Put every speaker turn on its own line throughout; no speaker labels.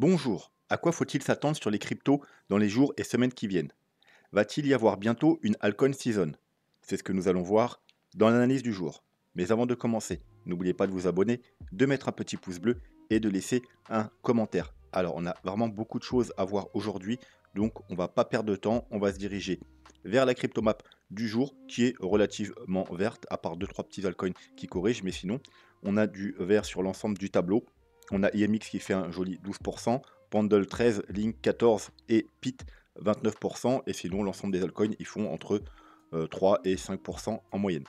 Bonjour, à quoi faut-il s'attendre sur les cryptos dans les jours et semaines qui viennent? Va-t-il y avoir bientôt une altcoin season? C'est ce que nous allons voir dans l'analyse du jour. Mais avant de commencer, n'oubliez pas de vous abonner, de mettre un petit pouce bleu et de laisser un commentaire. Alors, on a vraiment beaucoup de choses à voir aujourd'hui, donc on va pas perdre de temps, on va se diriger vers la cryptomap du jour qui est relativement verte, à part deux trois petits altcoins qui corrigent, mais sinon, on a du vert sur l'ensemble du tableau. On a IMX qui fait un joli 12%, Pendle 13, Link 14 et PIT 29%. Et sinon, l'ensemble des altcoins, ils font entre 3 et 5% en moyenne.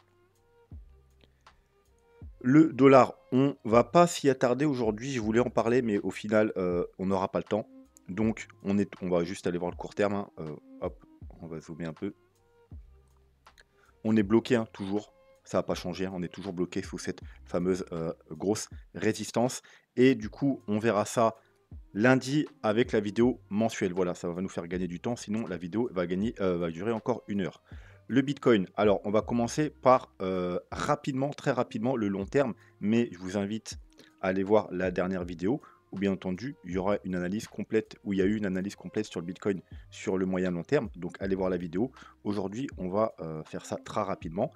Le dollar, on va pas s'y attarder aujourd'hui. Je voulais en parler, mais au final, on n'aura pas le temps. Donc, on va juste aller voir le court terme, hein. Hop, on va zoomer un peu. On est bloqué, hein, toujours. Ça n'a pas changé, hein. On est toujours bloqué sous cette fameuse grosse résistance. Et du coup, on verra ça lundi avec la vidéo mensuelle. Voilà, ça va nous faire gagner du temps. Sinon, la vidéo va durer encore 1 heure. Le Bitcoin. Alors, on va commencer par rapidement, très rapidement, le long terme. Mais je vous invite à aller voir la dernière vidéo où, bien entendu, il y aura une analyse complète, où il y a eu une analyse complète sur le Bitcoin sur le moyen long terme. Donc, allez voir la vidéo. Aujourd'hui, on va faire ça très rapidement.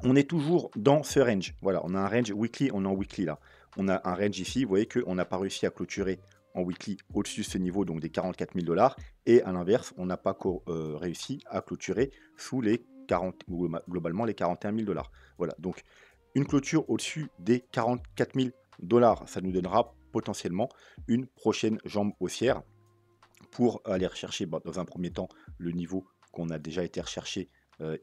On est toujours dans ce range. Voilà, on a un range weekly, on est en weekly là. On a un range ici, vous voyez qu'on n'a pas réussi à clôturer en weekly au-dessus de ce niveau, donc des 44 000 $. Et à l'inverse, on n'a pas réussi à clôturer sous les 40, globalement les 41 000 $. Voilà, donc une clôture au-dessus des 44 000 $, ça nous donnera potentiellement une prochaine jambe haussière pour aller rechercher dans un premier temps le niveau qu'on a déjà été recherché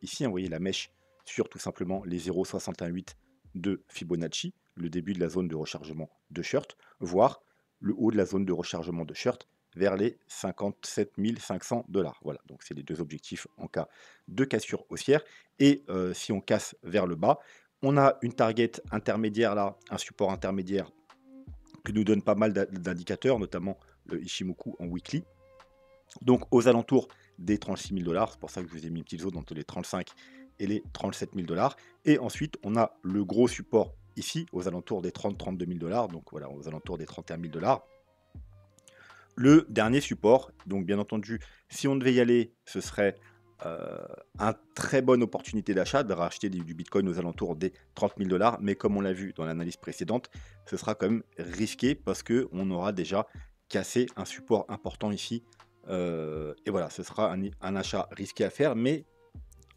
ici. Hein, vous voyez la mèche sur tout simplement les 0,68 de Fibonacci, le début de la zone de rechargement de shirt, voire le haut de la zone de rechargement de shirt vers les 57 500 $. Voilà, donc c'est les deux objectifs en cas de cassure haussière. Et si on casse vers le bas, on a une target intermédiaire là, un support intermédiaire qui nous donne pas mal d'indicateurs, notamment le Ishimoku en weekly. Donc aux alentours des 36 000 $, c'est pour ça que je vous ai mis une petite zone entre les 35 et les 37 000 $. Et ensuite, on a le gros support ici, aux alentours des 30-32 000 $, donc voilà, aux alentours des 31 000 $. Le dernier support, donc bien entendu, si on devait y aller, ce serait une très bonne opportunité d'achat, de racheter du Bitcoin aux alentours des 30 000 $, mais comme on l'a vu dans l'analyse précédente, ce sera quand même risqué parce qu'on aura déjà cassé un support important ici. Et voilà, ce sera un achat risqué à faire, mais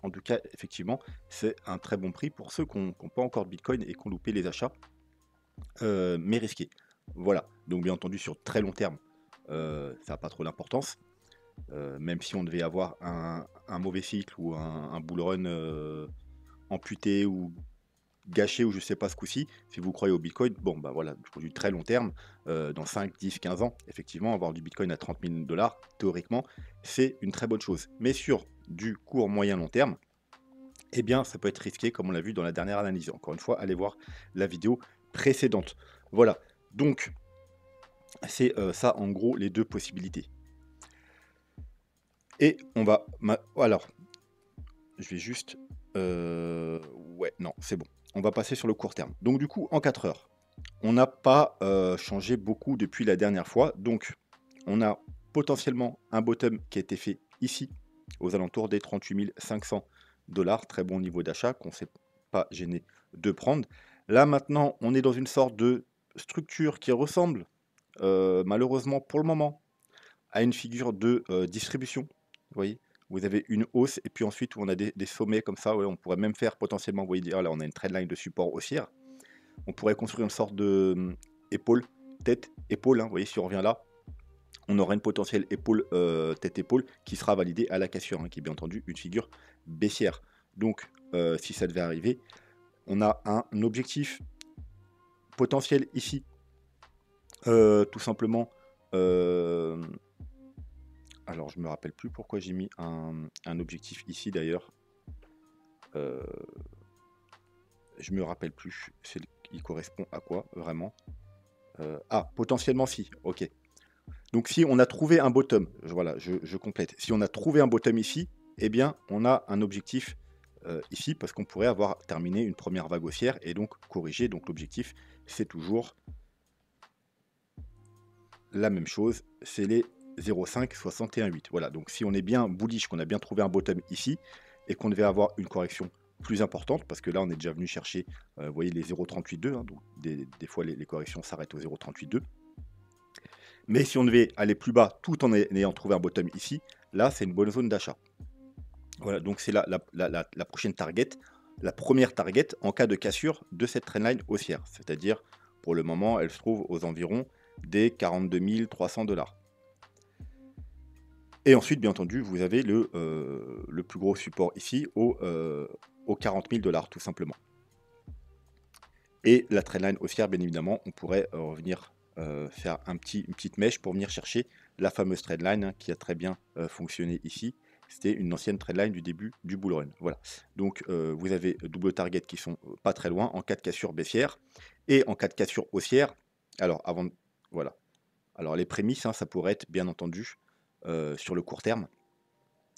en tout cas, effectivement, c'est un très bon prix pour ceux qui n'ont pas encore de Bitcoin et qui ont loupé les achats, mais risqués. Voilà, donc bien entendu, sur très long terme, ça n'a pas trop d'importance. Même si on devait avoir un mauvais cycle ou un bull run amputé ou gâché ou je sais pas ce coup-ci, si vous croyez au Bitcoin, bon bah voilà, pour du très long terme, dans 5, 10, 15 ans, effectivement, avoir du Bitcoin à 30 000 $, théoriquement, c'est une très bonne chose. Mais sur du court, moyen, long terme, eh bien, ça peut être risqué, comme on l'a vu dans la dernière analyse. Encore une fois, allez voir la vidéo précédente. Voilà, donc c'est ça en gros les deux possibilités. Et on va... Alors, je vais juste... Ouais, non, c'est bon. On va passer sur le court terme. Donc du coup, en 4 heures, on n'a pas changé beaucoup depuis la dernière fois. Donc, on a potentiellement un bottom qui a été fait ici, aux alentours des 38 500 $. Très bon niveau d'achat qu'on ne s'est pas gêné de prendre. Là, maintenant, on est dans une sorte de structure qui ressemble, malheureusement pour le moment, à une figure de distribution. Vous voyez, vous avez une hausse et puis ensuite on a des sommets comme ça. Ouais, on pourrait même faire potentiellement, vous voyez, dire là on a une trendline de support haussière. On pourrait construire une sorte de épaule, tête, épaule. Hein, vous voyez, si on revient là, on aura une potentielle épaule, tête-épaule qui sera validée à la cassure, hein, qui est bien entendu une figure baissière. Donc, si ça devait arriver, on a un objectif potentiel ici, tout simplement. Alors, je me rappelle plus pourquoi j'ai mis un objectif ici d'ailleurs. Je me rappelle plus. Il correspond à quoi vraiment? Potentiellement si. Ok. Donc si on a trouvé un bottom, voilà, je complète. Si on a trouvé un bottom ici, eh bien, on a un objectif ici parce qu'on pourrait avoir terminé une première vague haussière et donc corriger. Donc l'objectif, c'est toujours la même chose, c'est les 0,5 Voilà, donc si on est bien bullish, qu'on a bien trouvé un bottom ici, et qu'on devait avoir une correction plus importante, parce que là on est déjà venu chercher, vous voyez les 0,382, hein, donc des fois les corrections s'arrêtent au 0,382. Mais si on devait aller plus bas tout en ayant trouvé un bottom ici, là c'est une bonne zone d'achat. Voilà, donc c'est la prochaine target, la première target en cas de cassure de cette trendline haussière. C'est-à-dire, pour le moment, elle se trouve aux environs des 42 300 $. Et ensuite, bien entendu, vous avez le plus gros support ici aux 40 000 $, tout simplement. Et la trendline haussière, bien évidemment, on pourrait revenir faire une petite mèche pour venir chercher la fameuse trendline, hein, qui a très bien fonctionné ici. C'était une ancienne trendline du début du bull run. Voilà. Donc vous avez double target qui sont pas très loin en cas de cassure baissière. Et en cas de cassure haussière, alors voilà. Alors les prémices, hein, ça pourrait être bien entendu sur le court terme.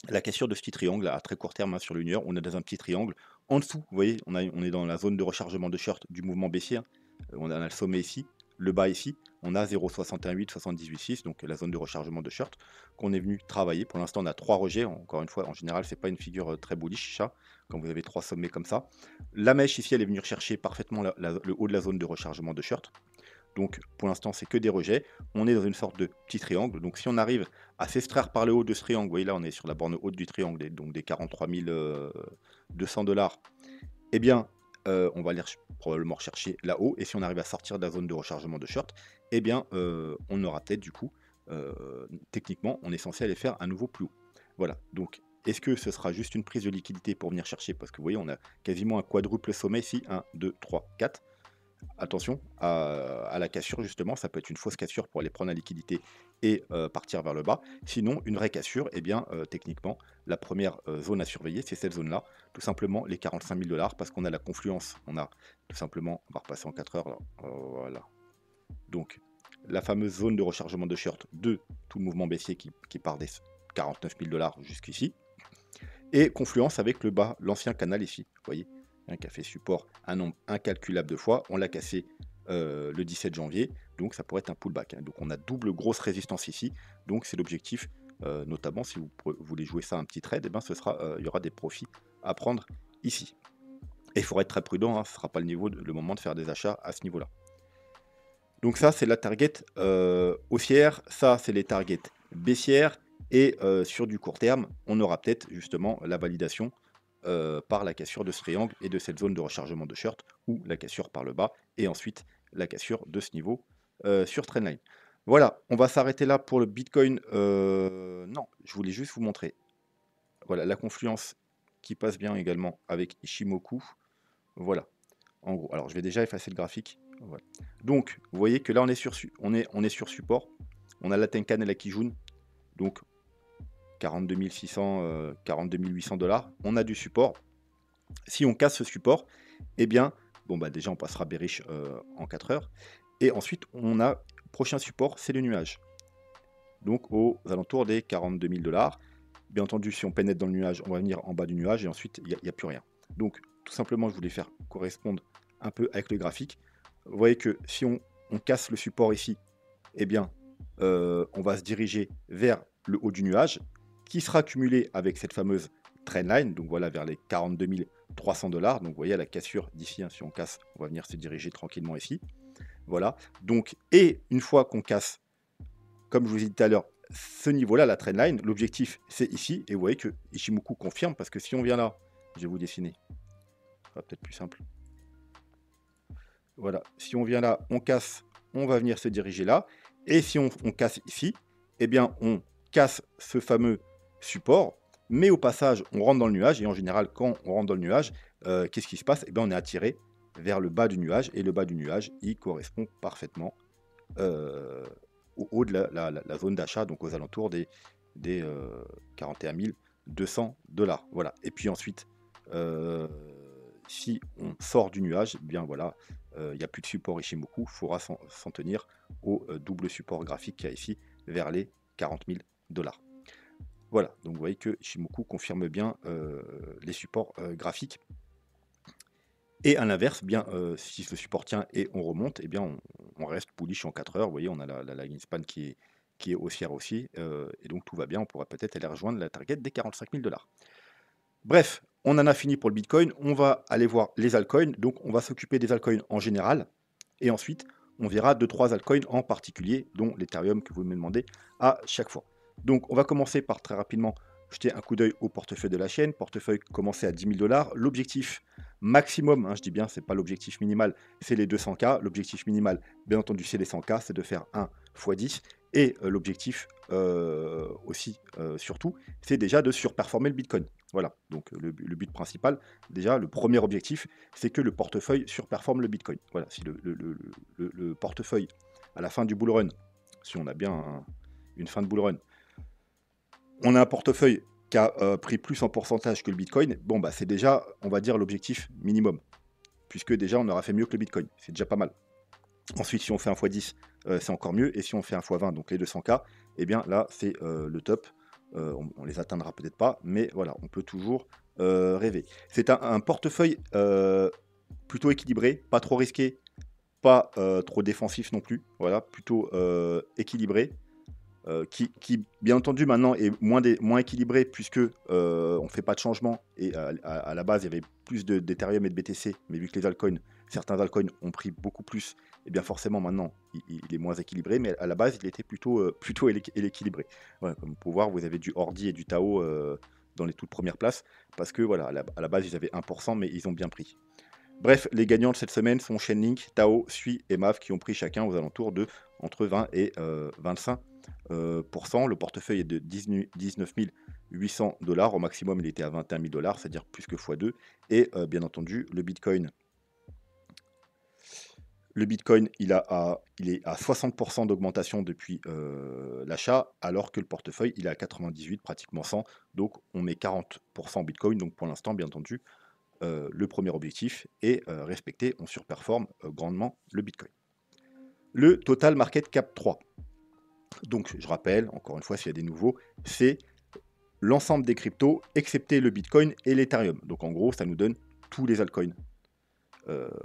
La cassure de ce petit triangle à très court terme, hein, sur l'une heure, on est dans un petit triangle. En dessous, vous voyez, on est dans la zone de rechargement de short du mouvement baissier, hein. On a le sommet ici, le bas ici, on a 0,68786, donc la zone de rechargement de short qu'on est venu travailler. Pour l'instant, on a 3 rejets. Encore une fois, en général, c'est pas une figure très bullish, ça, quand vous avez 3 sommets comme ça. La mèche ici, elle est venue rechercher parfaitement le haut de la zone de rechargement de short. Donc pour l'instant, c'est que des rejets. On est dans une sorte de petit triangle. Donc si on arrive à s'extraire par le haut de ce triangle, vous voyez là, on est sur la borne haute du triangle, donc des 43 200 $, eh bien, on va aller probablement rechercher là-haut. Et si on arrive à sortir de la zone de rechargement de short, eh bien, on aura peut-être du coup, techniquement, on est censé aller faire un nouveau plus haut. Voilà, donc est-ce que ce sera juste une prise de liquidité pour venir chercher? Parce que vous voyez, on a quasiment un quadruple sommet ici, 1, 2, 3, 4. Attention à la cassure, justement, ça peut être une fausse cassure pour aller prendre la liquidité et partir vers le bas. Sinon, une vraie cassure, eh bien, techniquement, la première zone à surveiller, c'est cette zone-là, tout simplement les 45 000 $, parce qu'on a la confluence, on a tout simplement, on va repasser en 4 heures, là, voilà. Donc, la fameuse zone de rechargement de short de tout le mouvement baissier qui part des 49 000 $ jusqu'ici, et confluence avec le bas, l'ancien canal ici, vous voyez, qui a fait support un nombre incalculable de fois. On l'a cassé le 17 janvier, donc ça pourrait être un pullback, hein. Donc on a double grosse résistance ici, donc c'est l'objectif, notamment si vous voulez jouer ça un petit trade, eh ben, il y aura des profits à prendre ici. Et il faudra être très prudent, hein, ce ne sera pas le moment de faire des achats à ce niveau-là. Donc ça, c'est la target haussière, ça, c'est les targets baissières, et sur du court terme, on aura peut-être justement la validation par la cassure de ce triangle et de cette zone de rechargement de short, ou la cassure par le bas, et ensuite la cassure de ce niveau sur trendline. Voilà, on va s'arrêter là pour le Bitcoin. Non, je voulais juste vous montrer. Voilà, la confluence qui passe bien également avec Ishimoku. Voilà, en gros. Alors, je vais déjà effacer le graphique. Voilà. Donc, vous voyez que là, on est sur support. On a la Tenkan et la Kijun. Donc, 42 600, 42 800 $. On a du support. Si on casse ce support, eh bien, bon, bah déjà, on passera bearish en 4 heures. Et ensuite, on a, prochain support, c'est le nuage. Donc, aux alentours des 42 000 $. Bien entendu, si on pénètre dans le nuage, on va venir en bas du nuage et ensuite, il n'y a plus rien. Donc, tout simplement, je voulais faire correspondre un peu avec le graphique. Vous voyez que si on casse le support ici, eh bien, on va se diriger vers le haut du nuage, qui sera cumulé avec cette fameuse trendline, donc voilà, vers les 42 300 $. Donc, vous voyez, à la cassure d'ici, hein, si on casse, on va venir se diriger tranquillement ici. Voilà. Donc, et une fois qu'on casse, comme je vous ai dit tout à l'heure, ce niveau-là, la trendline, l'objectif, c'est ici. Et vous voyez que Ishimoku confirme, parce que si on vient là, je vais vous dessiner, ce sera peut-être plus simple. Voilà, si on vient là, on casse, on va venir se diriger là. Et si on casse ici, eh bien, on casse ce fameux support, mais au passage, on rentre dans le nuage. Et en général, quand on rentre dans le nuage, qu'est-ce qui se passe? Eh bien, on est attiré vers le bas du nuage. Et le bas du nuage, il correspond parfaitement au haut de la zone d'achat, donc aux alentours des 41 200 $. Voilà. Et puis ensuite, si on sort du nuage, eh bien voilà, il n'y a plus de support Ishimoku, il faudra s'en tenir au double support graphique qu'il y a ici vers les 40 000 $. Voilà, donc vous voyez que Ishimoku confirme bien les supports graphiques. Et à l'inverse, bien, si ce support tient et on remonte, eh bien, on reste bullish en 4 heures. Vous voyez, on a la Greenspan qui est haussière aussi. Et donc tout va bien, on pourra peut-être aller rejoindre la target des 45 000 $. Bref, on en a fini pour le Bitcoin. On va aller voir les altcoins. Donc on va s'occuper des altcoins en général. Et ensuite, on verra 2-3 altcoins en particulier, dont l'Ethereum que vous me demandez à chaque fois. Donc on va commencer par très rapidement jeter un coup d'œil au portefeuille de la chaîne. Portefeuille commencé à 10 000 $. L'objectif maximum, hein, je dis bien, c'est pas l'objectif minimal, c'est les 200K. L'objectif minimal, bien entendu, c'est les 100K, c'est de faire 1 x 10. Et l'objectif aussi, surtout, c'est déjà de surperformer le Bitcoin. Voilà, donc le but principal, déjà, le premier objectif, c'est que le portefeuille surperforme le Bitcoin. Voilà, si le portefeuille, à la fin du bull run, si on a bien une fin de bull run, on a un portefeuille qui a pris plus en pourcentage que le Bitcoin, bon, bah, c'est déjà, on va dire, l'objectif minimum, puisque déjà, on aura fait mieux que le Bitcoin. C'est déjà pas mal. Ensuite, si on fait un x10, c'est encore mieux. Et si on fait un x20, donc les 200K, eh bien là, c'est le top. On les atteindra peut-être pas, mais voilà, on peut toujours rêver. C'est un portefeuille plutôt équilibré, pas trop risqué, pas trop défensif non plus. Voilà, plutôt équilibré. Qui, bien entendu, maintenant est moins équilibré puisque on ne fait pas de changement. Et à la base, il y avait plus d'Ethereum et de BTC, mais vu que les altcoins, certains altcoins ont pris beaucoup plus, et bien forcément maintenant, il est moins équilibré, mais à la base, il était plutôt équilibré. Voilà, comme vous pouvez voir, vous avez du Ordi et du Tao dans les toutes premières places, parce que voilà, à la base, ils avaient 1%, mais ils ont bien pris. Bref, les gagnants de cette semaine sont Chainlink, Tao, Sui et Mav qui ont pris chacun aux alentours de entre 20 et 25%. Le portefeuille est de 19 800 $. Au maximum, il était à 21 000 $, c'est-à-dire plus que x2. Et bien entendu, le Bitcoin, il est à 60% d'augmentation depuis l'achat, alors que le portefeuille, il est à 98, pratiquement 100. Donc, on met 40% en Bitcoin. Donc, pour l'instant, bien entendu, le premier objectif est respecté. On surperforme grandement le Bitcoin. Le total market cap 3. Donc, je rappelle, encore une fois, s'il y a des nouveaux, c'est l'ensemble des cryptos, excepté le Bitcoin et l'Ethereum. Donc, en gros, ça nous donne tous les altcoins.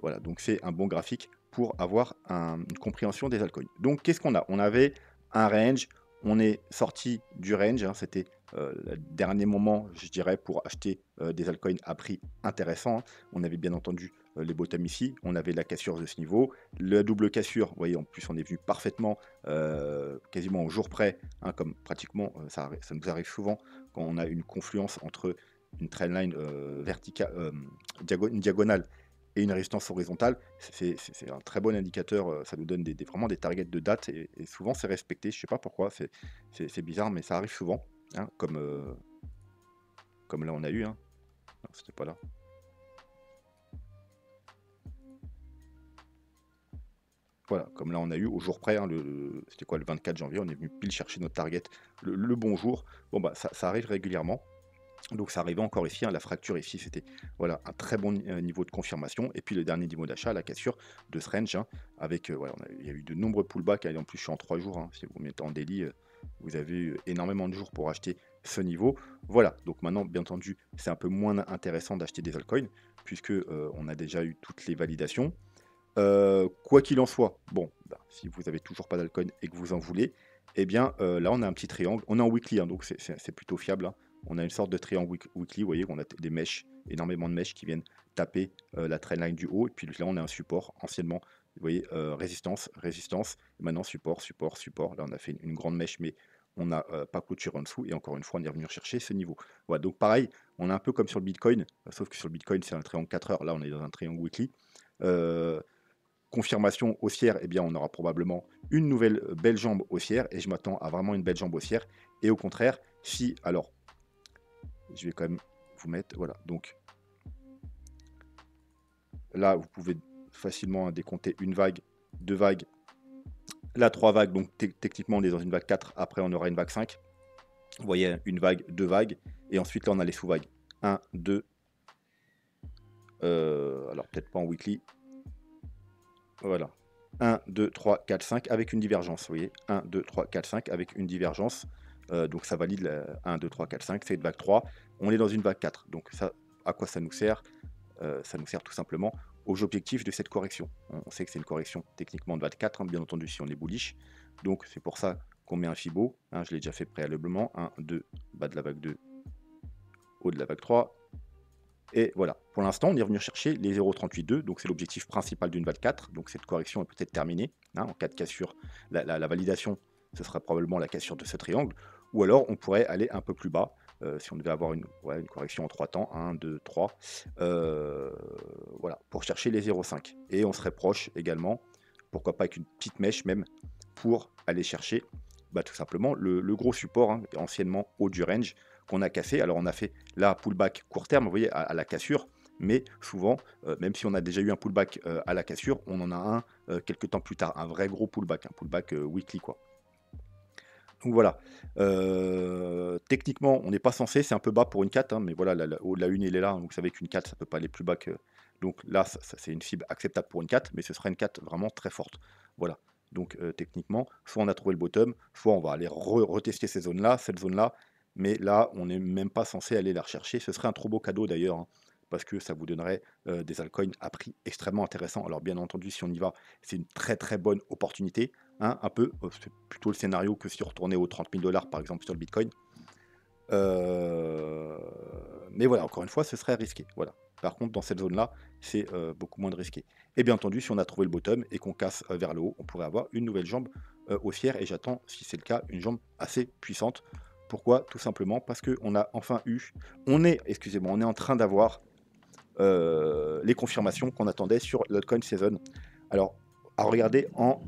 Voilà, donc c'est un bon graphique pour avoir une compréhension des altcoins. Donc, qu'est-ce qu'on a? On avait un range, on est sorti du range, hein, c'était le dernier moment, je dirais, pour acheter des altcoins à prix intéressant. Hein. On avait bien entendu les bottoms ici, on avait la cassure de ce niveau, la double cassure, vous voyez, en plus on est vu parfaitement, quasiment au jour près, hein, comme pratiquement, ça nous arrive souvent quand on a une confluence entre une trendline verticale, une diagonale et une résistance horizontale, c'est un très bon indicateur, ça nous donne vraiment des targets de date, et souvent c'est respecté, je sais pas pourquoi, c'est bizarre, mais ça arrive souvent, hein, comme là on a eu, hein. Non, c'était pas là. Voilà, comme là on a eu au jour près, hein, c'était quoi, le 24 janvier, on est venu pile chercher notre target le bon jour. Bon bah ça arrive régulièrement. Donc ça arrivait encore ici, hein, la fracture ici, c'était voilà, un très bon niveau de confirmation. Et puis le dernier niveau d'achat, la cassure de ce range, hein, avec, voilà, il y a eu de nombreux pullbacks, et en plus je suis en 3 jours, hein, si vous mettez en daily, vous avez eu énormément de jours pour acheter ce niveau. Voilà, donc maintenant, bien entendu, c'est un peu moins intéressant d'acheter des altcoins, puisque on a déjà eu toutes les validations. Quoi qu'il en soit, bon, bah, si vous avez toujours pas d'altcoin et que vous en voulez, eh bien là on a un petit triangle, on est en weekly, hein, donc c'est plutôt fiable, hein. On a une sorte de triangle weekly, vous voyez, on a des mèches, énormément de mèches qui viennent taper la trendline du haut, et puis là on a un support, anciennement, vous voyez, résistance, résistance, et maintenant support, support, support. Là on a fait une grande mèche, mais on n'a pas clôturé en dessous, et encore une fois on est revenu chercher ce niveau. Voilà, donc pareil, on est un peu comme sur le Bitcoin, sauf que sur le Bitcoin c'est un triangle 4 heures, là on est dans un triangle weekly. Confirmation haussière, eh bien, on aura probablement une nouvelle belle jambe haussière, et je m'attends à vraiment une belle jambe haussière. Et au contraire, si, alors, je vais quand même vous mettre, voilà, donc là, vous pouvez facilement décompter une vague, deux vagues, là, trois vagues, donc techniquement, on est dans une vague 4, après, on aura une vague 5. Vous voyez, une vague, deux vagues, et ensuite, là, on a les sous-vagues. 1, 2, alors peut-être pas en weekly, voilà. 1, 2, 3, 4, 5 avec une divergence. Vous voyez, 1, 2, 3, 4, 5 avec une divergence. Donc ça valide 1, 2, 3, 4, 5. C'est une vague 3. On est dans une vague 4. Donc ça, à quoi ça nous sert? Ça nous sert tout simplement aux objectifs de cette correction. On sait que c'est une correction techniquement de vague 4, hein, bien entendu, si on est bullish. Donc, c'est pour ça qu'on met un Fibo. Hein, je l'ai déjà fait préalablement. 1, 2, bas de la vague 2, haut de la vague 3. Et voilà. Pour l'instant, on est revenu chercher les 0,382. Donc, c'est l'objectif principal d'une vague 4. Donc, cette correction est peut-être terminée. Hein, en cas de cassure, la validation, ce sera probablement la cassure de ce triangle. Ou alors, on pourrait aller un peu plus bas. Si on devait avoir une correction en 3 temps, 1, 2, 3, voilà, pour chercher les 0,5. Et on serait proche également, pourquoi pas avec une petite mèche même, pour aller chercher tout simplement le gros support, hein, anciennement haut du range, qu'on a cassé. Alors on a fait là pullback court terme, vous voyez, à la cassure, mais souvent, même si on a déjà eu un pullback à la cassure, on en a un quelques temps plus tard, un vrai gros pullback, un pullback weekly, quoi. Donc voilà, techniquement, on n'est pas censé, c'est un peu bas pour une 4, hein, mais voilà, la 1 il est là, donc vous savez qu'une 4, ça peut pas aller plus bas que. Donc là, c'est une cible acceptable pour une 4, mais ce sera une 4 vraiment très forte. Voilà. Donc techniquement, soit on a trouvé le bottom, soit on va aller retester ces zones-là, cette zone-là, mais là, on n'est même pas censé aller la rechercher. Ce serait un trop beau cadeau d'ailleurs, hein, parce que ça vous donnerait des altcoins à prix extrêmement intéressant. Alors bien entendu, si on y va, c'est une très très bonne opportunité. Hein, un peu, c'est plutôt le scénario que si on retournait aux 30 000 $ par exemple sur le Bitcoin. Mais voilà, encore une fois, ce serait risqué. Voilà. Par contre, dans cette zone-là, c'est beaucoup moins de risqué. Et bien entendu, si on a trouvé le bottom et qu'on casse vers le haut, on pourrait avoir une nouvelle jambe haussière. Et j'attends, si c'est le cas, une jambe assez puissante. Pourquoi? Tout simplement parce qu'on a enfin eu, on est en train d'avoir les confirmations qu'on attendait sur l'altcoin season. Alors, à regarder en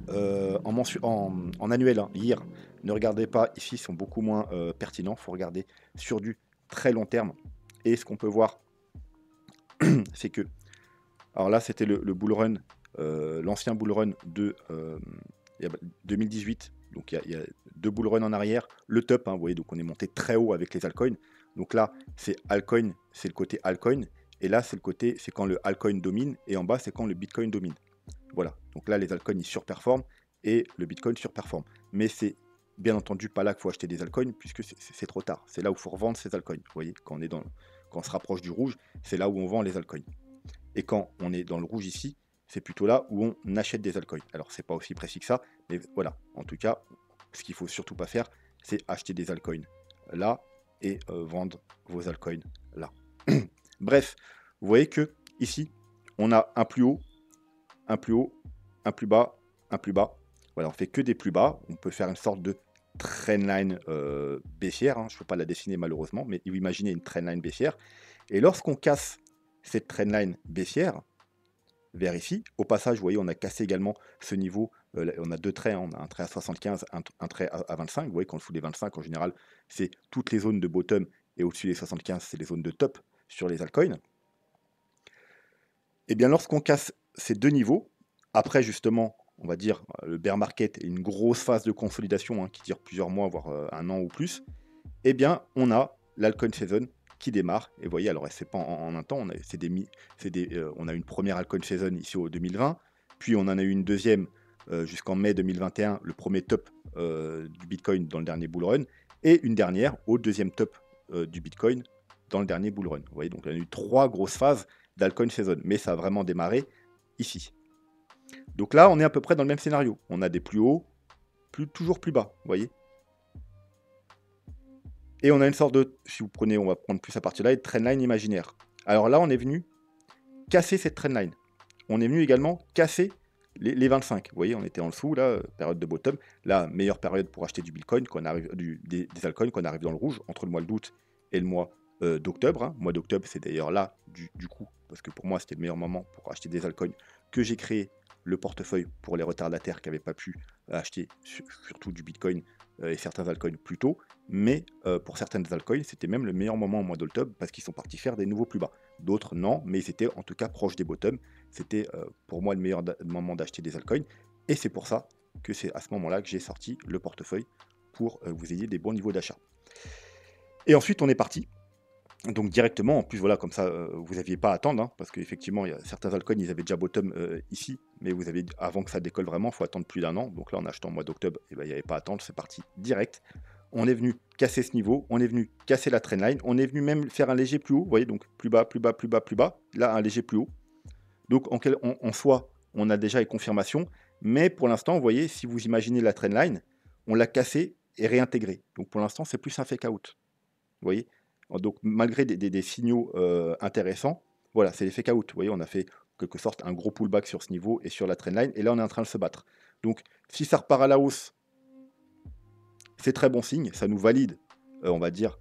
annuel, hein, year. Ne regardez pas ici, ils sont beaucoup moins pertinents. Il faut regarder sur du très long terme. Et ce qu'on peut voir, c'est que, alors là, c'était le bull run, l'ancien bull run de 2018. Donc il y a 2 bull runs en arrière. Le top, hein, vous voyez, donc on est monté très haut avec les altcoins. Donc là, c'est altcoin, c'est le côté altcoin. Et là, c'est quand le altcoin domine. Et en bas, c'est quand le Bitcoin domine. Voilà, donc là les altcoins ils surperforment et le Bitcoin surperforme. Mais c'est bien entendu pas là qu'il faut acheter des altcoins puisque c'est trop tard. C'est là où il faut revendre ces altcoins. Vous voyez, quand on se rapproche du rouge, c'est là où on vend les altcoins. Et quand on est dans le rouge ici, c'est plutôt là où on achète des altcoins. Alors c'est pas aussi précis que ça, mais voilà. En tout cas, ce qu'il faut surtout pas faire, c'est acheter des altcoins là et vendre vos altcoins là. Bref, vous voyez que ici, on a un plus haut, un plus haut, un plus bas, un plus bas. Voilà, on fait que des plus bas. On peut faire une sorte de trendline baissière. Hein. Je ne peux pas la dessiner malheureusement, mais vous imaginez une trendline baissière. Et lorsqu'on casse cette trendline baissière vers ici, au passage, vous voyez, on a cassé également ce niveau. On a 2 traits, hein. On a un trait à 75, un trait à 25. Vous voyez qu'en dessous des 25, en général, c'est toutes les zones de bottom et au-dessus des 75, c'est les zones de top sur les altcoins. Et bien, lorsqu'on casse ces 2 niveaux, après justement, on va dire, le bear market et une grosse phase de consolidation hein, qui dure plusieurs mois, voire 1 an ou plus, eh bien, on a l'altcoin season qui démarre. Et vous voyez, alors c'est pas en un temps, on a une première altcoin season ici au 2020, puis on en a eu une deuxième jusqu'en mai 2021, le premier top du Bitcoin dans le dernier bull run, et une dernière au deuxième top du Bitcoin dans le dernier bull run. Vous voyez, donc on a eu 3 grosses phases d'altcoin season, mais ça a vraiment démarré ici. Donc là, on est à peu près dans le même scénario. On a des plus hauts, toujours plus bas, vous voyez. Et on a une sorte de, si vous prenez, on va prendre plus à partir de là, une trendline imaginaire. Alors là, on est venu casser cette trendline. On est venu également casser les 25. Vous voyez, on était en dessous, là, période de bottom. La meilleure période pour acheter du Bitcoin, quand on arrive, des altcoins, quand on arrive dans le rouge, entre le mois d'août et le mois d'octobre. Hein. Le mois d'octobre, c'est d'ailleurs là, du coup, parce que pour moi, c'était le meilleur moment pour acheter des altcoins, que j'ai créé le portefeuille pour les retardataires qui n'avaient pas pu acheter surtout du Bitcoin et certains altcoins plus tôt. Mais pour certaines altcoins, c'était même le meilleur moment au mois d'octobre parce qu'ils sont partis faire des nouveaux plus bas. D'autres, non, mais ils étaient en tout cas proches des bottoms. C'était pour moi le meilleur moment d'acheter des altcoins. Et c'est pour ça que c'est à ce moment-là que j'ai sorti le portefeuille pour vous ayez des bons niveaux d'achat. Et ensuite, on est parti. Donc directement, en plus, voilà, comme ça, vous n'aviez pas à attendre, hein, parce qu'effectivement, il y a certains altcoins, ils avaient déjà bottom ici, mais vous avez, avant que ça décolle vraiment, il faut attendre plus d'1 an. Donc là, en achetant au mois d'octobre, il n'y avait pas à attendre, c'est parti direct. On est venu casser ce niveau, on est venu casser la trendline, on est venu même faire un léger plus haut, vous voyez, donc plus bas, plus bas, plus bas, plus bas, là, un léger plus haut. Donc en soi, on a déjà les confirmations, mais pour l'instant, vous voyez, si vous imaginez la trendline, on l'a cassée et réintégrée. Donc pour l'instant, c'est plus un fake out. Vous voyez? Donc malgré des signaux intéressants, voilà, c'est les fake out. Vous voyez, on a fait en quelque sorte un gros pullback sur ce niveau et sur la trendline, et là on est en train de se battre. Donc si ça repart à la hausse, c'est très bon signe, ça nous valide, on va dire,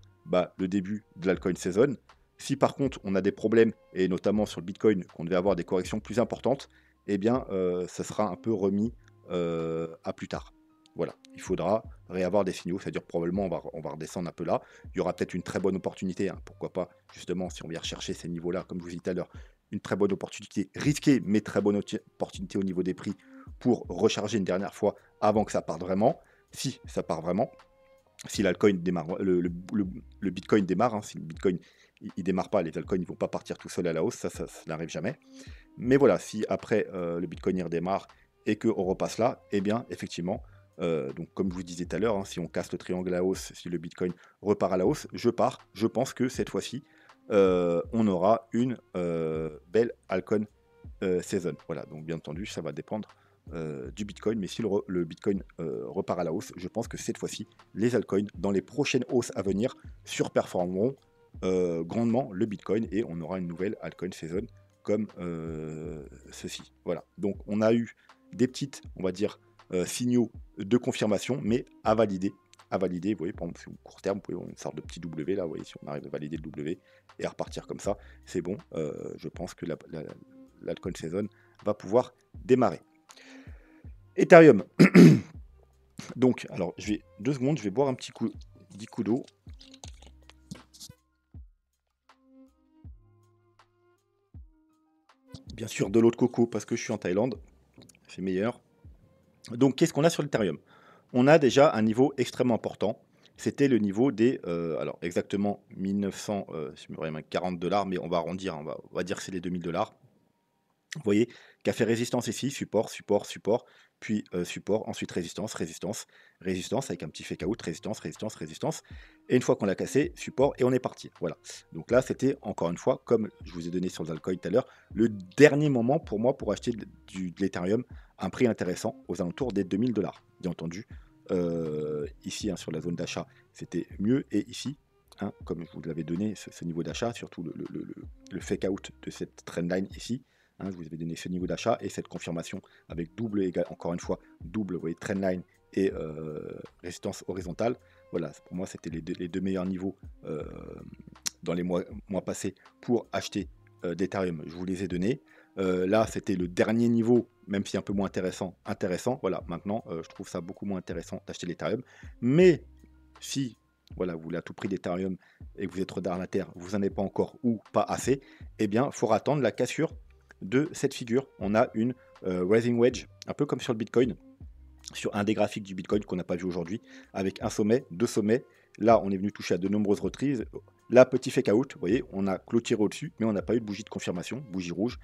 le début de l'altcoin season. Si par contre on a des problèmes, et notamment sur le Bitcoin, qu'on devait avoir des corrections plus importantes, eh bien ça sera un peu remis à plus tard. Voilà, il faudra réavoir des signaux, c'est-à-dire probablement on va redescendre un peu là. Il y aura peut-être une très bonne opportunité, hein, pourquoi pas, justement, si on vient rechercher ces niveaux-là, comme je vous disais tout à l'heure, une très bonne opportunité risquée, mais très bonne opportunité au niveau des prix pour recharger une dernière fois avant que ça parte vraiment. Si ça part vraiment, si l'altcoin démarre, le Bitcoin démarre, hein, si le Bitcoin il démarre pas, les altcoins ne vont pas partir tout seul à la hausse, ça n'arrive jamais. Mais voilà, si après le Bitcoin il redémarre et qu'on repasse là, eh bien effectivement, donc comme je vous disais tout à l'heure, hein, si on casse le triangle à la hausse, si le Bitcoin repart à la hausse, je pense que cette fois-ci, on aura une belle altcoin season. Voilà, donc bien entendu, ça va dépendre du Bitcoin, mais si le Bitcoin repart à la hausse, je pense que cette fois-ci, les altcoins, dans les prochaines hausses à venir, surperformeront grandement le Bitcoin et on aura une nouvelle altcoin season comme ceci. Voilà, donc on a eu des petites, on va dire, signaux de confirmation, mais à valider. À valider, vous voyez, par exemple, au court terme, vous pouvez une sorte de petit W, là, vous voyez, si on arrive à valider le W et à repartir comme ça, c'est bon. Je pense que l'altcoin season va pouvoir démarrer. Ethereum. Donc, alors, je vais 2 secondes, je vais boire un petit coup, 10 coups d'eau. Bien sûr, de l'eau de coco parce que je suis en Thaïlande, c'est meilleur. Donc, qu'est-ce qu'on a sur l'Ethereum? On a déjà un niveau extrêmement important. C'était le niveau des, alors exactement 1940 $, mais on va arrondir, hein, on va dire que c'est les 2000 $. Vous voyez, qui a fait résistance ici, support, support, support, puis support, ensuite résistance, résistance, résistance, avec un petit fake out, résistance, résistance, résistance. Et une fois qu'on l'a cassé, support, et on est parti. Voilà. Donc là, c'était encore une fois, comme je vous ai donné sur le altcoin tout à l'heure, le dernier moment pour moi pour acheter de l'Ethereum à un prix intéressant aux alentours des 2000 $. Bien entendu, ici, hein, sur la zone d'achat, c'était mieux. Et ici, hein, comme je vous l'avais donné, ce niveau d'achat, surtout le fake out de cette trendline ici, hein, je vous avais donné ce niveau d'achat et cette confirmation avec double, encore une fois, double, vous voyez, trendline et résistance horizontale. Voilà, pour moi, c'était les deux meilleurs niveaux dans les mois passés pour acheter d'Ethereum. Je vous les ai donnés. Là, c'était le dernier niveau, même si un peu moins intéressant. Voilà, maintenant, je trouve ça beaucoup moins intéressant d'acheter l'Ethereum. Mais si voilà, vous voulez à tout prix d'Ethereum et que vous êtes redardataire, vous n'en avez pas encore ou pas assez, eh bien, il faudra attendre la cassure de cette figure. On a une rising wedge, un peu comme sur le Bitcoin, sur un des graphiques du Bitcoin qu'on n'a pas vu aujourd'hui, avec un sommet, deux sommets. Là, on est venu toucher à de nombreuses reprises. Là, petit fake out, vous voyez, on a clôturé au-dessus, mais on n'a pas eu de bougie de confirmation, bougie rouge,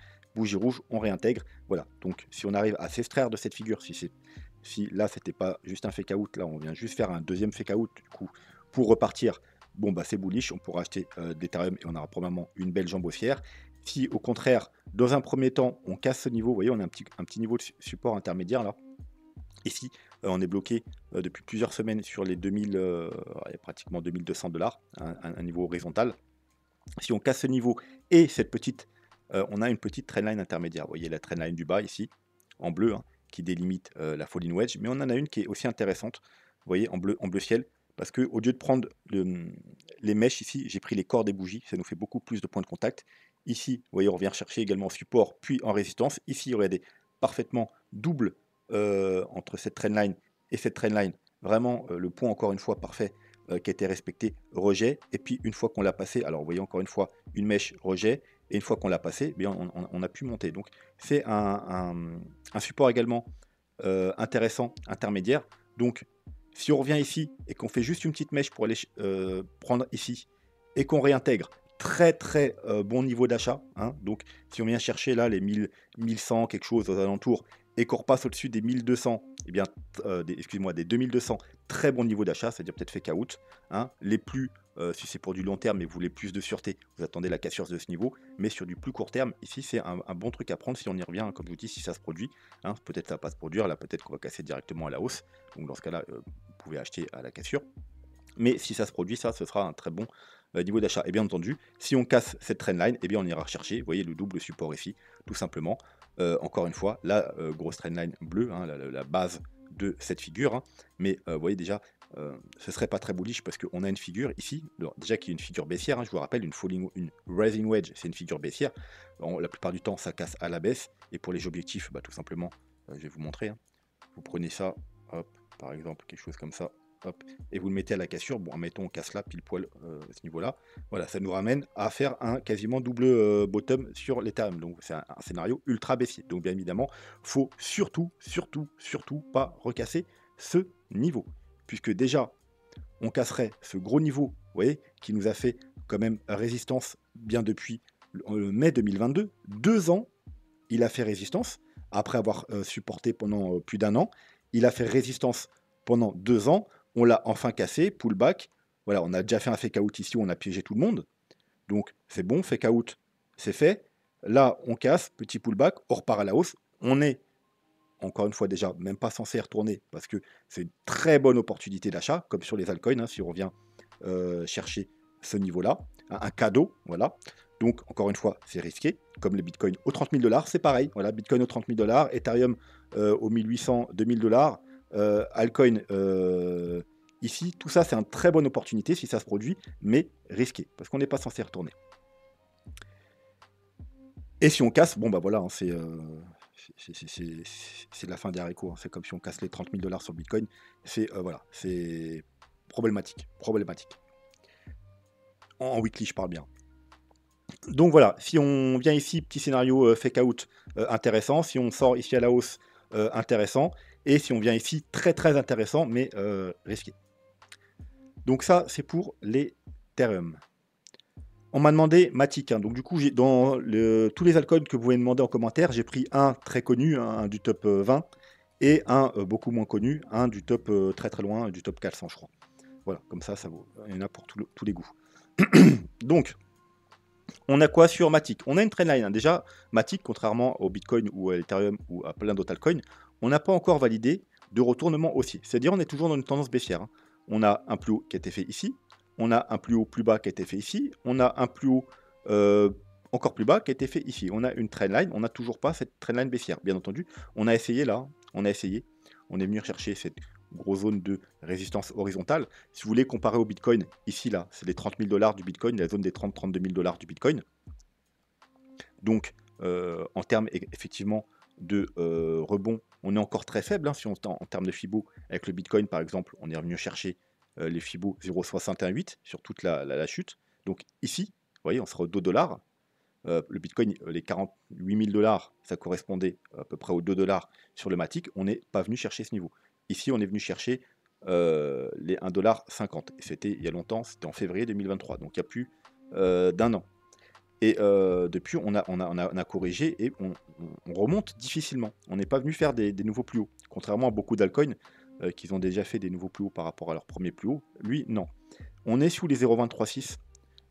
on réintègre. Voilà, donc si on arrive à s'extraire de cette figure, si là, c'était pas juste un fake out, là, on vient juste faire un deuxième fake out, du coup, pour repartir, bon, c'est bullish, on pourra acheter d'Ethereum et on aura probablement une belle jambe haussière. Si au contraire, dans un premier temps, on casse ce niveau, vous voyez, on a un petit niveau de support intermédiaire là. Ici, on est bloqué depuis plusieurs semaines sur les 2000, pratiquement 2200 $, un niveau horizontal. Si on casse ce niveau et cette petite, on a une petite trendline intermédiaire. Vous voyez la trendline du bas ici, en bleu, hein, qui délimite la falling wedge. Mais on en a une qui est aussi intéressante, vous voyez, en bleu ciel. Parce qu'au lieu de prendre les mèches ici, j'ai pris les corps des bougies. Ça nous fait beaucoup plus de points de contact. Ici, vous voyez, on vient chercher également en support, puis en résistance. Ici, il y aurait des parfaitement doubles entre cette trendline et cette trendline. Vraiment, le point, encore une fois, parfait qui a été respecté, rejet. Et puis, une fois qu'on l'a passé, alors vous voyez encore une fois une mèche, rejet. Et une fois qu'on l'a passé, eh bien, on a pu monter. Donc, c'est un support également intéressant, intermédiaire. Donc, si on revient ici et qu'on fait juste une petite mèche pour aller prendre ici et qu'on réintègre, très bon niveau d'achat. Hein. Donc, si on vient chercher là les 1100, quelque chose aux alentours, et qu'on repasse au-dessus des 1200, eh bien, excuse-moi, des 2200, très bon niveau d'achat, c'est-à-dire peut-être fake out. Hein. Les plus, si c'est pour du long terme et vous voulez plus de sûreté, vous attendez la cassure de ce niveau. Mais sur du plus court terme, ici, c'est un bon truc à prendre si on y revient, hein, comme je vous dis, si ça se produit. Hein. Peut-être ça va pas se produire, là, peut-être qu'on va casser directement à la hausse. Donc dans ce cas-là, vous pouvez acheter à la cassure. Mais si ça se produit, ça, ce sera un très bon niveau d'achat. Et bien entendu, si on casse cette trendline, eh bien on ira rechercher, vous voyez, le double support ici, tout simplement. Encore une fois, la grosse trendline bleue, hein, la base de cette figure. Hein. Mais vous voyez déjà, ce serait pas très bullish parce qu'on a une figure ici, alors, déjà qui est une figure baissière. Hein, je vous rappelle, une rising wedge, c'est une figure baissière. La plupart du temps, ça casse à la baisse. Et pour les objectifs, bah, tout simplement, je vais vous montrer. Hein. Vous prenez ça, hop, par exemple, quelque chose comme ça. Hop, et vous le mettez à la cassure, bon, mettons on casse là, pile poil à ce niveau-là, voilà, ça nous ramène à faire un quasiment double bottom sur l'Ethereum, donc c'est un scénario ultra baissier, donc bien évidemment, faut surtout pas recasser ce niveau, puisque déjà, on casserait ce gros niveau, vous voyez, qui nous a fait quand même résistance bien depuis mai 2022, 2 ans, il a fait résistance, après avoir supporté pendant plus d'un an, il a fait résistance pendant 2 ans, on l'a enfin cassé, pullback. Voilà, on a déjà fait un fake out ici où on a piégé tout le monde. Donc c'est bon, fake out, c'est fait. Là, on casse, petit pullback, on repart à la hausse. On est, encore une fois déjà, même pas censé retourner parce que c'est une très bonne opportunité d'achat, comme sur les altcoins, hein, si on revient chercher ce niveau-là. Un cadeau, voilà. Donc, encore une fois, c'est risqué. Comme le Bitcoin aux 30 000 $, c'est pareil. Voilà, Bitcoin aux 30 000 $, Ethereum aux 1800, 2000 $, altcoin ici. Tout ça, c'est une très bonne opportunité si ça se produit, mais risqué, parce qu'on n'est pas censé retourner. Et si on casse, bon, bah voilà, hein, c'est la fin des haricots. Hein. C'est comme si on casse les 30 000 $ sur Bitcoin. C'est voilà, c'est problématique. En weekly, je parle bien. Donc voilà, si on vient ici, petit scénario fake out intéressant. Si on sort ici à la hausse, intéressant. Et si on vient ici, très très intéressant, mais risqué. Donc ça, c'est pour les Ethereum. On m'a demandé Matic. Hein. Donc du coup, dans tous les altcoins que vous pouvez demander en commentaire, j'ai pris un très connu, un du top 20, et un beaucoup moins connu, un du top très très loin, du top 400, je crois. Voilà, comme ça vaut. Il y en a pour tous les goûts. Donc, on a quoi sur Matic? On a une trendline. Hein. Déjà, Matic, contrairement au Bitcoin ou à l'Ethereum ou à plein d'autres altcoins, on n'a pas encore validé de retournement haussier. C'est-à-dire on est toujours dans une tendance baissière. Hein. On a un plus haut qui a été fait ici, on a un plus haut plus bas qui a été fait ici, on a un plus haut encore plus bas qui a été fait ici. On a une trendline, on n'a toujours pas cette trendline baissière. Bien entendu, on a essayé là, on est venu rechercher cette grosse zone de résistance horizontale. Si vous voulez comparer au Bitcoin, ici là, c'est les 30 000 $ du Bitcoin, la zone des 30-32 000 $ du Bitcoin. Donc, en termes effectivement de rebond, on est encore très faible. Hein, si on en termes de Fibo, avec le Bitcoin par exemple, on est revenu chercher les Fibo 0,61,8 sur toute la chute. Donc ici, vous voyez, on sera au 2 $. Le Bitcoin, les 48 000 $, ça correspondait à peu près aux 2 $ sur le Matic. On n'est pas venu chercher ce niveau. Ici, on est venu chercher les 1,50 $. Et c'était il y a longtemps, c'était en février 2023. Donc il y a plus d'un an. Et depuis, on a corrigé et on remonte difficilement. On n'est pas venu faire des nouveaux plus hauts. Contrairement à beaucoup d'altcoins qui ont déjà fait des nouveaux plus hauts par rapport à leur premier plus haut. Lui, non. On est sous les 0,236.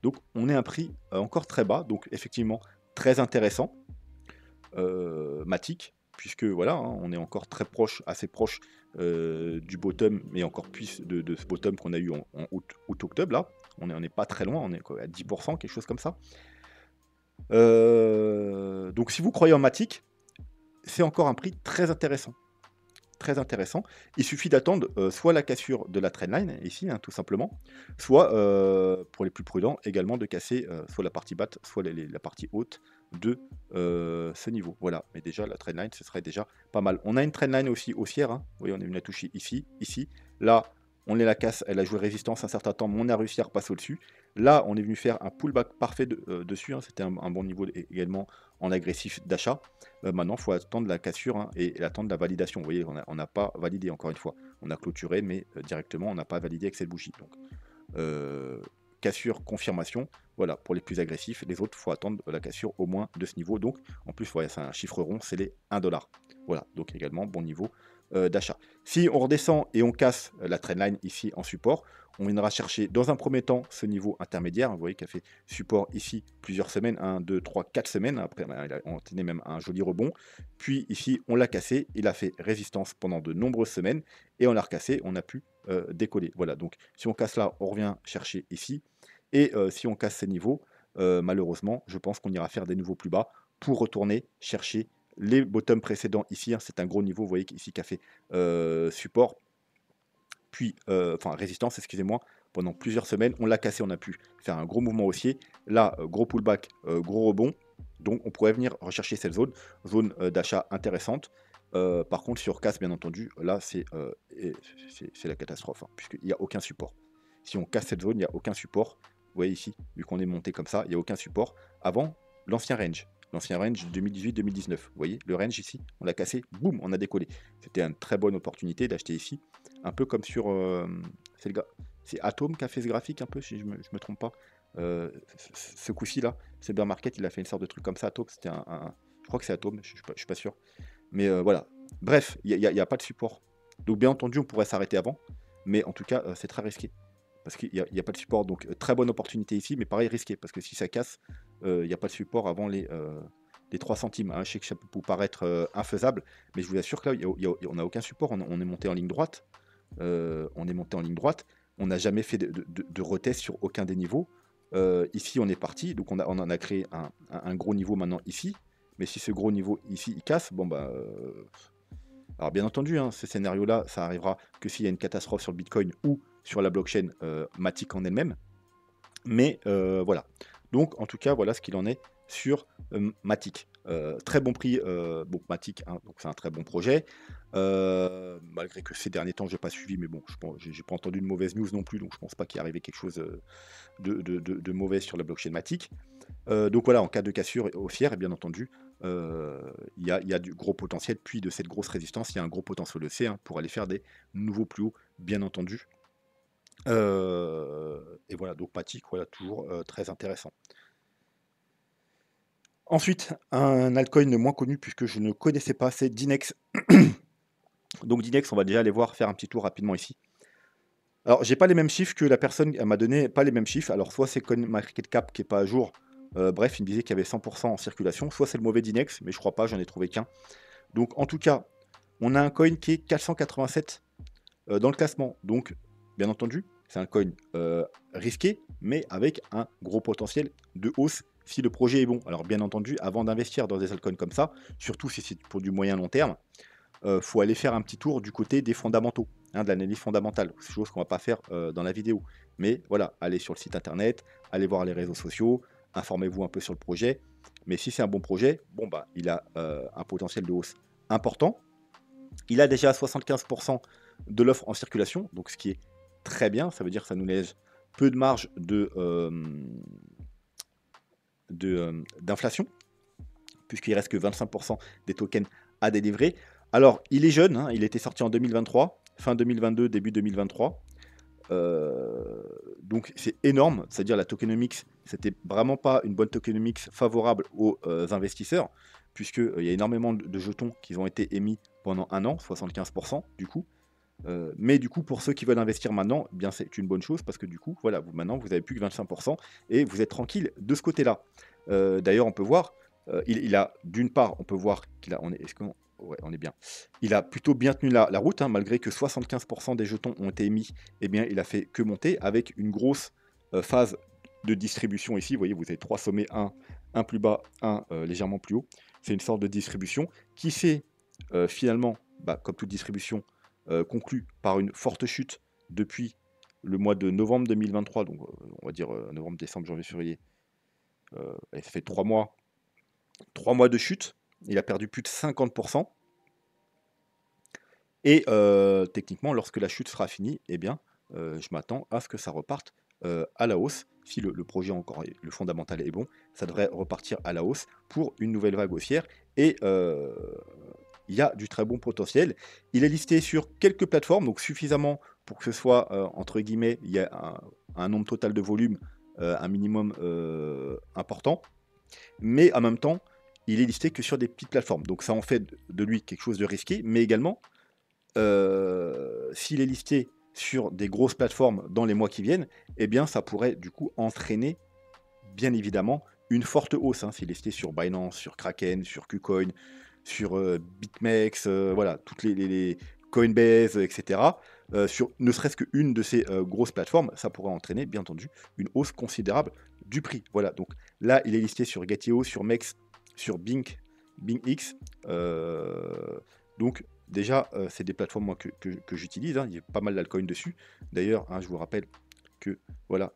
Donc, on est un prix encore très bas. Donc, effectivement, très intéressant. Matic. Puisque, voilà, hein, on est encore très proche, assez proche du bottom, mais encore plus de ce bottom qu'on a eu en août-octobre. Là, on n'est pas très loin. On est à 10%, quelque chose comme ça. Donc si vous croyez en Matic, c'est encore un prix très intéressant. Très intéressant. Il suffit d'attendre soit la cassure de la trendline, ici, hein, tout simplement, soit, pour les plus prudents, également de casser soit la partie basse, soit la partie haute de ce niveau. Voilà, mais déjà, la trendline, ce serait déjà pas mal. On a une trendline aussi haussière. Hein. Vous voyez, on est venu la toucher ici, ici. Là, on la casse, elle a joué résistance un certain temps, mais on a réussi à repasser au-dessus. Là, on est venu faire un pullback parfait dessus. Hein. C'était un bon niveau également en agressif d'achat. Maintenant, il faut attendre la cassure hein, et attendre la validation. Vous voyez, on n'a pas validé encore une fois. On a clôturé, mais directement, on n'a pas validé avec cette bougie. Donc, cassure confirmation. Voilà, pour les plus agressifs, les autres, il faut attendre la cassure au moins de ce niveau. Donc, en plus, voilà, c'est un chiffre rond, c'est les 1 $. Voilà, donc également bon niveau d'achat. Si on redescend et on casse la trendline ici en support, on viendra chercher dans un premier temps ce niveau intermédiaire. Vous voyez qu'il a fait support ici plusieurs semaines, 1, 2, 3, 4 semaines. Après, on tenait même un joli rebond. Puis ici, on l'a cassé. Il a fait résistance pendant de nombreuses semaines et on l'a recassé. On a pu décoller. Voilà, donc si on casse là, on revient chercher ici. Et si on casse ces niveaux, malheureusement, je pense qu'on ira faire des niveaux plus bas pour retourner chercher les bottoms précédents ici. Hein, c'est un gros niveau, vous voyez ici qui a fait support, puis enfin résistance, excusez-moi, pendant plusieurs semaines. On l'a cassé, on a pu faire un gros mouvement haussier. Là, gros pullback, gros rebond. Donc on pourrait venir rechercher cette zone d'achat intéressante. Par contre, sur casse, bien entendu, là c'est la catastrophe, hein, puisqu'il n'y a aucun support. Si on casse cette zone, il n'y a aucun support. Vous voyez ici, vu qu'on est monté comme ça, il n'y a aucun support. Avant, l'ancien range 2018-2019. Vous voyez, le range ici, on l'a cassé, boum, on a décollé. C'était une très bonne opportunité d'acheter ici. Un peu comme sur... c'est Atom qui a fait ce graphique un peu, si je me trompe pas. Ce coup-ci là, c'est Bear Market, il a fait une sorte de truc comme ça. Atom, c'était je crois que c'est Atom, je suis pas sûr. Mais voilà. Bref, il n'y a pas de support. Donc bien entendu, on pourrait s'arrêter avant. Mais en tout cas, c'est très risqué. Parce qu'il n'y a pas de support. Donc très bonne opportunité ici, mais pareil risqué. Parce que si ça casse, il n'y a pas de support avant les 3 centimes. Hein. Je sais que ça peut vous paraître infaisable. Mais je vous assure que là, on n'a aucun support. On est monté en ligne droite. On n'a jamais fait de retest sur aucun des niveaux. Ici, on est parti. Donc on en a créé un gros niveau maintenant ici. Mais si ce gros niveau ici, il casse, bon bah... Alors bien entendu, hein, ce scénario-là, ça arrivera que s'il y a une catastrophe sur le Bitcoin ou sur la blockchain Matic en elle-même. Mais voilà. Donc en tout cas, voilà ce qu'il en est sur Matic. Très bon prix, bon, Matic, hein, donc c'est un très bon projet. Malgré que ces derniers temps, je n'ai pas suivi, mais bon, je n'ai pas entendu de mauvaise news non plus, donc je pense pas qu'il y arrivait quelque chose de mauvais sur la blockchain Matic. Donc voilà, en cas de cassure haussière, et bien entendu, il y a du gros potentiel, puis de cette grosse résistance, il y a un gros potentiel aussi hein, pour aller faire des nouveaux plus hauts, bien entendu. Et voilà, donc Matic, voilà, toujours très intéressant. Ensuite, un altcoin moins connu puisque je ne connaissais pas, c'est Dinex. Donc Dinex, on va déjà aller voir, faire un petit tour rapidement ici. Alors, j'ai pas les mêmes chiffres que la personne, elle m'a donné pas les mêmes chiffres. Alors, soit c'est CoinMarketCap qui est pas à jour. Bref, il me disait qu'il y avait 100% en circulation. Soit c'est le mauvais Dinex, mais je crois pas, j'en ai trouvé qu'un. Donc, en tout cas, on a un coin qui est 487 dans le classement. Donc, bien entendu, c'est un coin risqué, mais avec un gros potentiel de hausse si le projet est bon. Alors, bien entendu, avant d'investir dans des altcoins comme ça, surtout si c'est pour du moyen long terme, faut aller faire un petit tour du côté des fondamentaux, hein, de l'analyse fondamentale. C'est chose qu'on va pas faire dans la vidéo. Mais voilà, allez sur le site internet, allez voir les réseaux sociaux, informez-vous un peu sur le projet. Mais si c'est un bon projet, bon bah il a un potentiel de hausse important. Il a déjà 75% de l'offre en circulation, donc ce qui est très bien. Ça veut dire que ça nous laisse peu de marge d'inflation, puisqu'il reste que 25% des tokens à délivrer. Alors, il est jeune, hein, il était sorti en 2023, fin 2022, début 2023. Donc c'est énorme, c'est-à-dire la tokenomics, c'était vraiment pas une bonne tokenomics favorable aux investisseurs, puisqu'il y a énormément de jetons qui ont été émis pendant un an, 75% du coup. Mais du coup, pour ceux qui veulent investir maintenant, eh bien c'est une bonne chose parce que du coup, voilà, maintenant vous avez plus que 25% et vous êtes tranquille de ce côté-là. D'ailleurs, on peut voir, il a d'une part, on peut voir qu'il a, ouais, on est bien. Il a plutôt bien tenu la route, hein, malgré que 75% des jetons ont été émis, eh bien il a fait que monter avec une grosse phase de distribution ici. Vous voyez, vous avez 3 sommets, un plus bas, un légèrement plus haut. C'est une sorte de distribution qui s'est finalement, bah, comme toute distribution, conclue par une forte chute depuis le mois de novembre 2023, donc on va dire novembre, décembre, janvier, février. Ça fait 3 mois de chute. Il a perdu plus de 50%. Et techniquement, lorsque la chute sera finie, eh bien, je m'attends à ce que ça reparte à la hausse. Si le projet encore, le fondamental est bon, ça devrait repartir à la hausse pour une nouvelle vague haussière. Et il y a du très bon potentiel. Il est listé sur quelques plateformes, donc suffisamment pour que ce soit, entre guillemets, il y a un nombre total de volume, un minimum, important. Mais en même temps, il est listé que sur des petites plateformes. Donc ça en fait de lui quelque chose de risqué, mais également, s'il est listé sur des grosses plateformes dans les mois qui viennent, eh bien ça pourrait du coup entraîner, bien évidemment, une forte hausse, hein. C'est listé sur Binance, sur Kraken, sur KuCoin, sur, BitMEX, voilà, toutes les Coinbase, et cetera. Sur ne serait-ce qu'une de ces, grosses plateformes, ça pourrait entraîner, bien entendu, une hausse considérable du prix. Voilà, donc là, il est listé sur Gatiot, sur MEX, sur BingX, donc déjà, c'est des plateformes moi que j'utilise, hein. Il y a pas mal d'altcoins dessus. D'ailleurs, hein, je vous rappelle que voilà,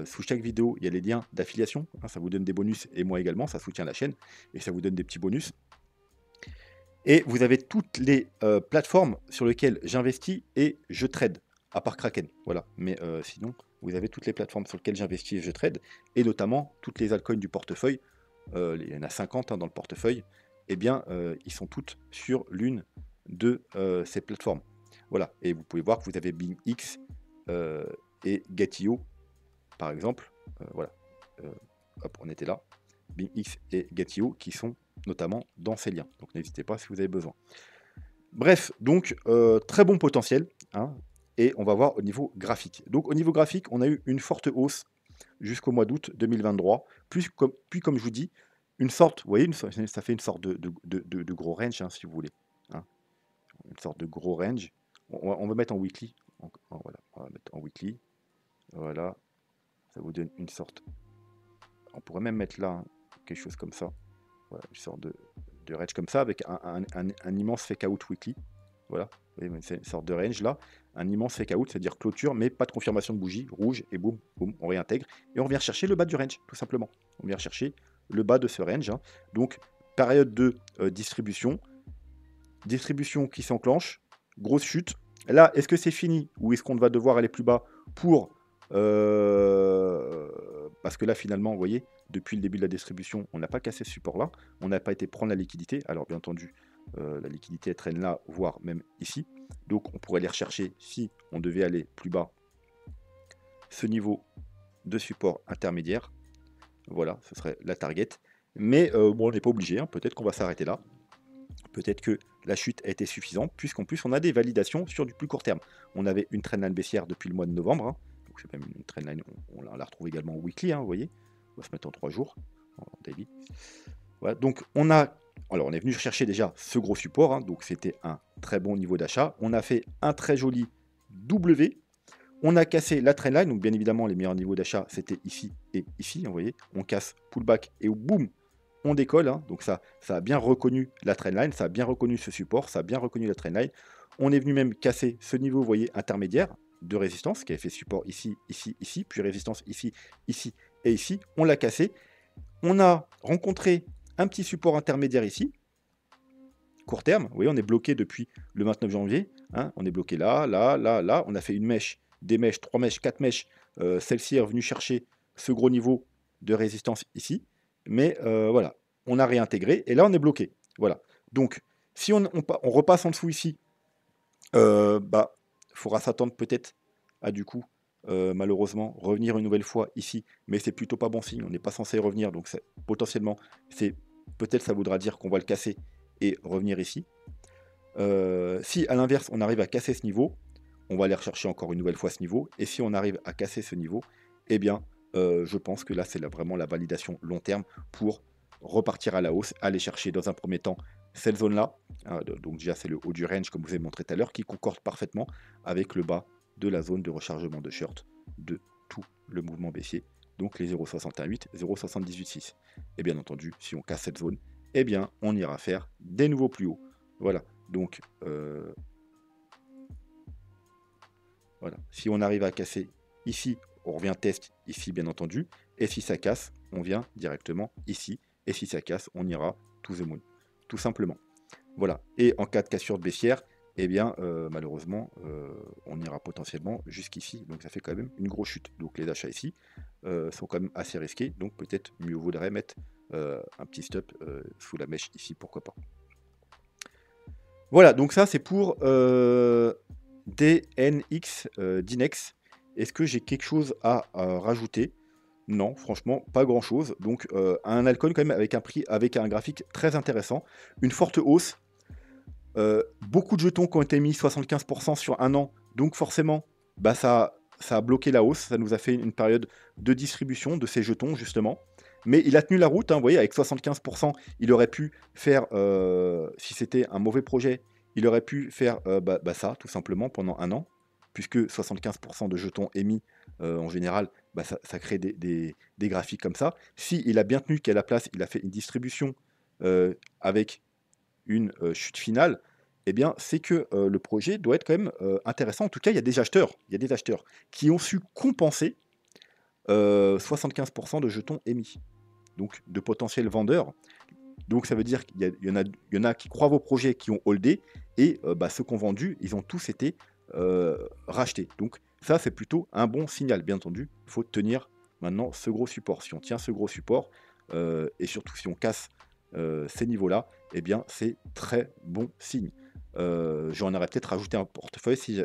sous chaque vidéo, il y a les liens d'affiliation, hein, ça vous donne des bonus et moi également, ça soutient la chaîne et ça vous donne des petits bonus. Et vous avez toutes les, plateformes sur lesquelles j'investis et je trade, à part Kraken, voilà. Mais, sinon, vous avez toutes les plateformes sur lesquelles j'investis et je trade et notamment toutes les altcoins du portefeuille, il y en a 50, hein, dans le portefeuille, eh bien, ils sont toutes sur l'une de, ces plateformes. Voilà, et vous pouvez voir que vous avez BingX, et Gatiot, par exemple, voilà, heu, hop, on était là. BingX et Gatiot qui sont notamment dans ces liens. Donc n'hésitez pas si vous avez besoin. Bref, donc très bon potentiel, hein, et on va voir au niveau graphique. Donc au niveau graphique, on a eu une forte hausse jusqu'au mois d'août 2023, puis comme je vous dis, une sorte, vous voyez, ça fait une sorte de gros range, hein, si vous voulez, hein, une sorte de gros range. On va mettre en weekly, voilà, on va mettre en weekly, voilà, ça vous donne une sorte, on pourrait même mettre là, hein, quelque chose comme ça. Voilà, une sorte de range comme ça, avec un immense fake out weekly. Voilà, vous voyez, c'est une sorte de range là, un immense fake out, c'est-à-dire clôture, mais pas de confirmation de bougie, rouge, et boum, boum, on réintègre. Et on vient chercher le bas du range, tout simplement. On vient chercher le bas de ce range, hein. Donc, période de distribution, distribution qui s'enclenche, grosse chute. Là, est-ce que c'est fini ou est-ce qu'on va devoir aller plus bas pour... parce que là, finalement, vous voyez, depuis le début de la distribution, on n'a pas cassé ce support-là. On n'a pas été prendre la liquidité. Alors, bien entendu, la liquidité, elle traîne là, voire même ici. Donc, on pourrait aller rechercher, si on devait aller plus bas, ce niveau de support intermédiaire. Voilà, ce serait la target. Mais bon, on n'est pas obligé, hein. Peut-être qu'on va s'arrêter là. Peut-être que la chute a été suffisante, puisqu'en plus on a des validations sur du plus court terme. On avait une trendline baissière depuis le mois de novembre, hein. Donc c'est même une trendline, on la retrouve également en weekly, hein, vous voyez. On va se mettre en 3 jours, en daily. Voilà, donc alors on est venu chercher déjà ce gros support, hein, donc c'était un très bon niveau d'achat. On a fait un très joli W. On a cassé la trendline, donc bien évidemment les meilleurs niveaux d'achat c'était ici et ici, vous voyez. On casse pullback et boum, on décolle, hein. Donc ça a bien reconnu la trendline, ça a bien reconnu ce support, ça a bien reconnu la trendline. On est venu même casser ce niveau, vous voyez, intermédiaire de résistance, qui avait fait support ici, ici, ici, puis résistance ici, ici et ici. On l'a cassé. On a rencontré un petit support intermédiaire ici, court terme. Vous voyez, on est bloqué depuis le 29 janvier, hein. On est bloqué là, là, là, là. On a fait une mèche, des mèches, 3 mèches, 4 mèches. Celle-ci est revenue chercher ce gros niveau de résistance ici. Mais voilà, on a réintégré et là, on est bloqué. Voilà. Donc, si on repasse en dessous ici, bah, il faudra s'attendre peut-être à du coup, malheureusement, revenir une nouvelle fois ici. Mais c'est plutôt pas bon signe. On n'est pas censé revenir. Donc, potentiellement, peut-être ça voudra dire qu'on va le casser et revenir ici. Si à l'inverse, on arrive à casser ce niveau, on va aller rechercher encore une nouvelle fois ce niveau. Et si on arrive à casser ce niveau, eh bien, je pense que là, c'est vraiment la validation long terme pour repartir à la hausse, aller chercher dans un premier temps cette zone-là. Hein, donc déjà, c'est le haut du range, comme je vous ai montré tout à l'heure, qui concorde parfaitement avec le bas de la zone de rechargement de short de tout le mouvement baissier. Donc les 0,68, 0,786. Et bien entendu, si on casse cette zone, eh bien, on ira faire des nouveaux plus hauts. Voilà, donc voilà. Si on arrive à casser ici, on revient test ici, bien entendu. Et si ça casse, on vient directement ici. Et si ça casse, on ira to the moon. Tout simplement. Voilà. Et en cas de cassure de baissière, eh bien, malheureusement, on ira potentiellement jusqu'ici. Donc ça fait quand même une grosse chute. Donc les achats ici sont quand même assez risqués. Donc peut-être mieux vaudrait mettre un petit stop sous la mèche ici, pourquoi pas. Voilà, donc ça c'est pour DNX, Dinex. Est-ce que j'ai quelque chose à rajouter? Non, franchement, pas grand-chose. Donc un altcoin quand même avec un prix, avec un graphique très intéressant. Une forte hausse. Beaucoup de jetons qui ont été mis 75 sur un an. Donc forcément, bah ça a bloqué la hausse. Ça nous a fait une période de distribution de ces jetons, justement. Mais il a tenu la route, hein, vous voyez, avec 75 il aurait pu faire, si c'était un mauvais projet, il aurait pu faire, ça, tout simplement, pendant un an. Puisque 75 de jetons émis, en général, bah, ça crée des graphiques comme ça. Si il a bien tenu qu'à la place, il a fait une distribution, avec une, chute finale, eh bien, c'est que, le projet doit être quand même, intéressant. En tout cas, il y a des acheteurs qui ont su compenser, 75 de jetons émis. Donc de potentiels vendeurs. Donc ça veut dire qu'il y en a qui croient vos projets, qui ont holdé et ceux qui ont vendu, ils ont tous été, rachetés. Donc ça, c'est plutôt un bon signal. Bien entendu, il faut tenir maintenant ce gros support. Si on tient ce gros support, et surtout si on casse, ces niveaux-là, eh bien, c'est très bon signe. J'en aurais peut-être rajouté un portefeuille si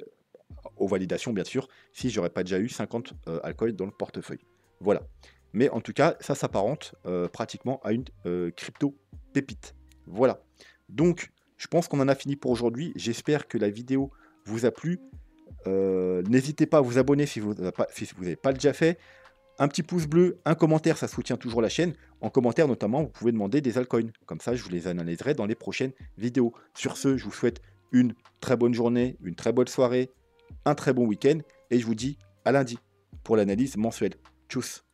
aux validations bien sûr, si j'aurais pas déjà eu 50 altcoins dans le portefeuille. Voilà. Mais en tout cas, ça s'apparente pratiquement à une crypto pépite. Voilà. Donc, je pense qu'on en a fini pour aujourd'hui. J'espère que la vidéo vous a plu. N'hésitez pas à vous abonner si vous n'avez pas déjà fait. Un petit pouce bleu, un commentaire, ça soutient toujours la chaîne. En commentaire notamment, vous pouvez demander des altcoins. Comme ça, je vous les analyserai dans les prochaines vidéos. Sur ce, je vous souhaite une très bonne journée, une très bonne soirée, un très bon week-end et je vous dis à lundi pour l'analyse mensuelle. Tchuss.